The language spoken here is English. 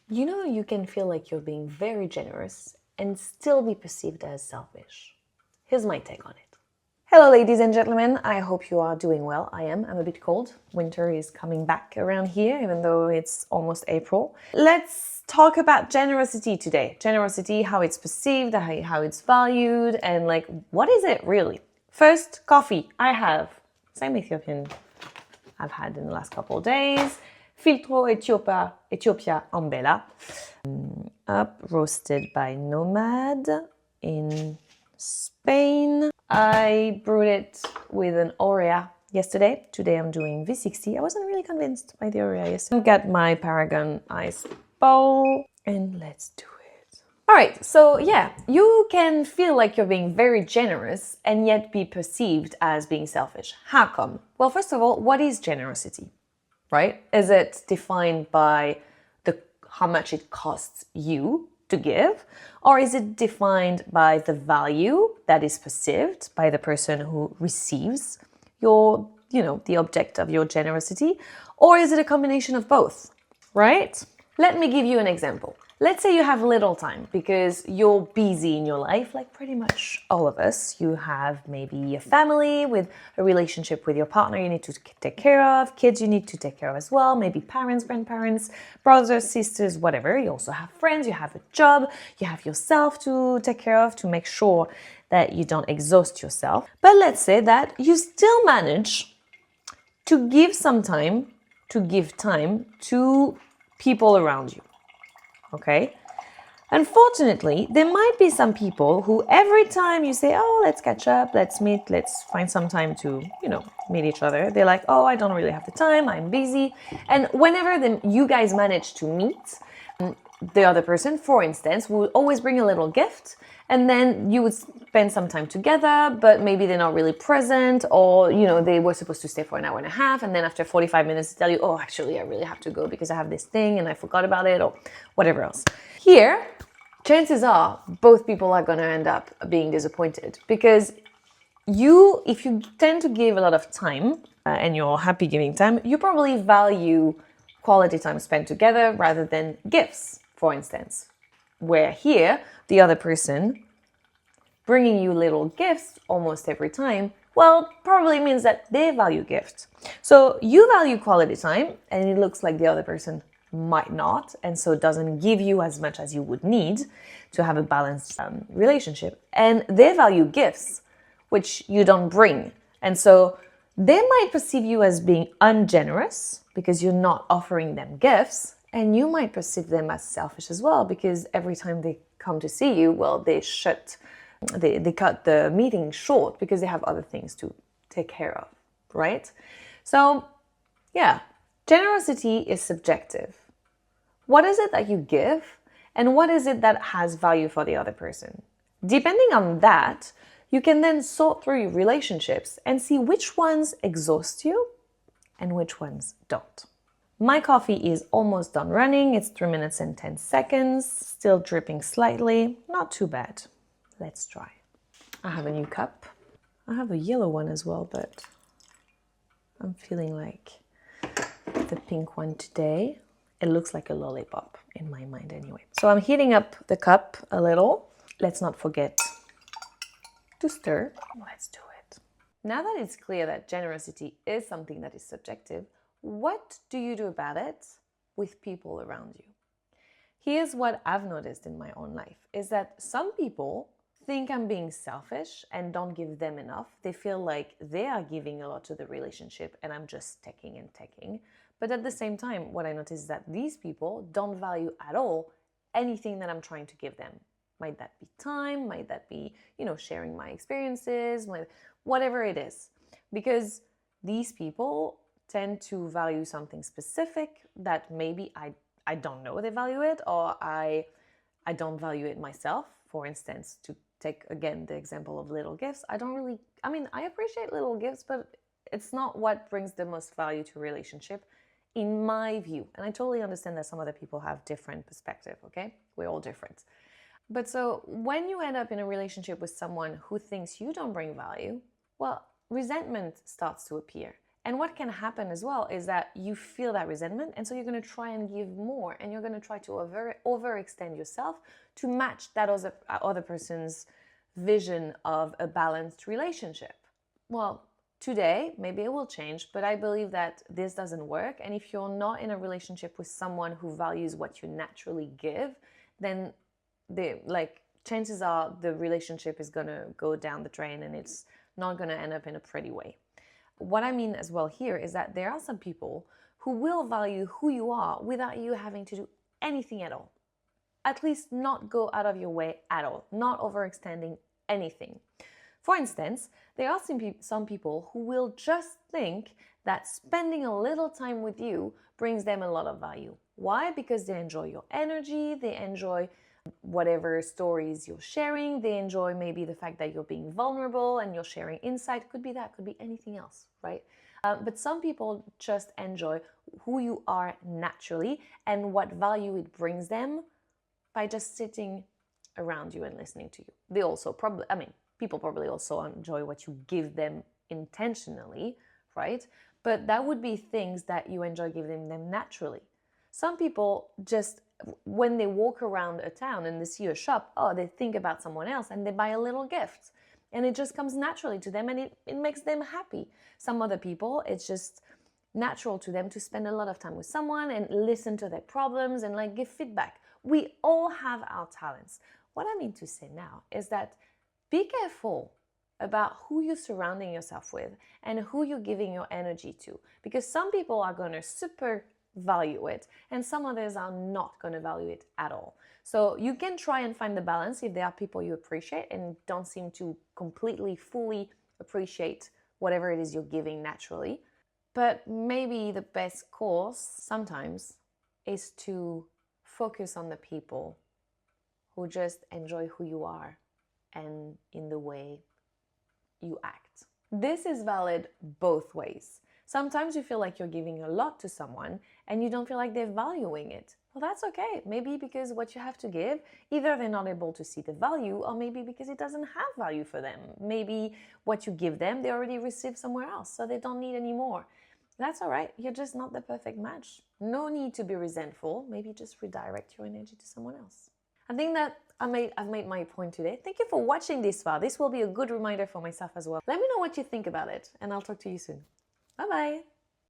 You know, you can feel like you're being very generous and still be perceived as selfish. Here's my take on it. Hello, ladies and gentlemen. I hope you are doing well. I am. I'm a bit cold. Winter is coming back around here, even though it's almost April. Let's talk about generosity today. Generosity, how it's perceived, how it's valued, and like, what is it really? First, coffee. I have. Same Ethiopian I've had in the last couple of days. Filtro Ethiopia Ambela. Up, roasted by Nomad in Spain. I brewed it with an Aurea yesterday. Today I'm doing V60. I wasn't really convinced by the Aurea yesterday. I've got my Paragon ice bowl and let's do it. All right, so yeah, you can feel like you're being very generous and yet be perceived as being selfish. How come? Well, first of all, what is generosity, right? Is it defined by how much it costs you to give? Or is it defined by the value that is perceived by the person who receives your, the object of your generosity? Or is it a combination of both, right? Let me give you an example. Let's say you have little time because you're busy in your life, like pretty much all of us. You have maybe a family with a relationship with your partner you need to take care of, kids you need to take care of as well, maybe parents, grandparents, brothers, sisters, whatever. You also have friends, you have a job, you have yourself to take care of to make sure that you don't exhaust yourself. But let's say that you still manage to give some time, to people around you. Okay? Unfortunately, there might be some people who every time you say, oh, let's catch up, let's meet, let's find some time to, meet each other, they're like, oh, I don't really have the time, I'm busy. And whenever you guys manage to meet, the other person, for instance, will always bring a little gift, and then you would spend some time together, but maybe they're not really present, or, they were supposed to stay for an hour and a half, and then after 45 minutes they tell you, oh, actually, I really have to go because I have this thing and I forgot about it, or whatever else. Here, chances are both people are going to end up being disappointed because if you tend to give a lot of time and you're happy giving time, you probably value quality time spent together rather than gifts, for instance. Where here, the other person bringing you little gifts almost every time, well, probably means that they value gifts. So you value quality time, and it looks like the other person might not, and so doesn't give you as much as you would need to have a balanced relationship. And they value gifts, which you don't bring. And so they might perceive you as being ungenerous because you're not offering them gifts, and you might perceive them as selfish as well because every time they come to see you, well, they cut the meeting short because they have other things to take care of, right? So, yeah, generosity is subjective. What is it that you give, and what is it that has value for the other person? Depending on that, you can then sort through your relationships and see which ones exhaust you and which ones don't. My coffee is almost done running. It's 3 minutes and 10 seconds, still dripping slightly. Not too bad. Let's try. I have a new cup. I have a yellow one as well, but I'm feeling like the pink one today. It looks like a lollipop in my mind anyway. So I'm heating up the cup a little. Let's not forget to stir. Let's do it. Now that it's clear that generosity is something that is subjective, what do you do about it with people around you? Here's what I've noticed in my own life, is that some people think I'm being selfish and don't give them enough. They feel like they are giving a lot to the relationship and I'm just taking and taking. But at the same time, what I notice is that these people don't value at all anything that I'm trying to give them. Might that be time? Might that be, sharing my experiences? Whatever it is. Because these people tend to value something specific that maybe I don't know they value it, or I don't value it myself. For instance, to take again the example of little gifts, I appreciate little gifts, but it's not what brings the most value to a relationship in my view. And I totally understand that some other people have different perspective, okay? We're all different. But so when you end up in a relationship with someone who thinks you don't bring value, well, resentment starts to appear. And what can happen as well is that you feel that resentment, and so you're going to try and give more, and you're going to try to overextend yourself to match that other person's vision of a balanced relationship. Well, today, maybe it will change, but I believe that this doesn't work. And if you're not in a relationship with someone who values what you naturally give, then chances are the relationship is going to go down the drain and it's not going to end up in a pretty way. What I mean as well here is that there are some people who will value who you are without you having to do anything at all. At least not go out of your way at all, not overextending anything. For instance, there are some people who will just think that spending a little time with you brings them a lot of value. Why? Because they enjoy your energy, they enjoy whatever stories you're sharing, they enjoy maybe the fact that you're being vulnerable and you're sharing insight. Could be that, could be anything else, right? But some people just enjoy who you are naturally and what value it brings them by just sitting around you and listening to you. They also people probably also enjoy what you give them intentionally, right? But that would be things that you enjoy giving them naturally. Some people just, when they walk around a town and they see a shop, they think about someone else and they buy a little gift. And it just comes naturally to them and it makes them happy. Some other people, it's just natural to them to spend a lot of time with someone and listen to their problems and give feedback. We all have our talents. What I mean to say now is that be careful about who you're surrounding yourself with and who you're giving your energy to, because some people are going to super value it and some others are not going to value it at all. So you can try and find the balance if there are people you appreciate and don't seem to completely, fully appreciate whatever it is you're giving naturally. But maybe the best course sometimes is to focus on the people who just enjoy who you are and in the way you act. This is valid both ways. Sometimes you feel like you're giving a lot to someone and you don't feel like they're valuing it. Well, that's okay. Maybe because what you have to give, either they're not able to see the value, or maybe because it doesn't have value for them. Maybe what you give them, they already received somewhere else, so they don't need any more. That's all right. You're just not the perfect match. No need to be resentful. Maybe just redirect your energy to someone else. I think that I've made my point today. Thank you for watching this far. This will be a good reminder for myself as well. Let me know what you think about it, and I'll talk to you soon. Bye-bye.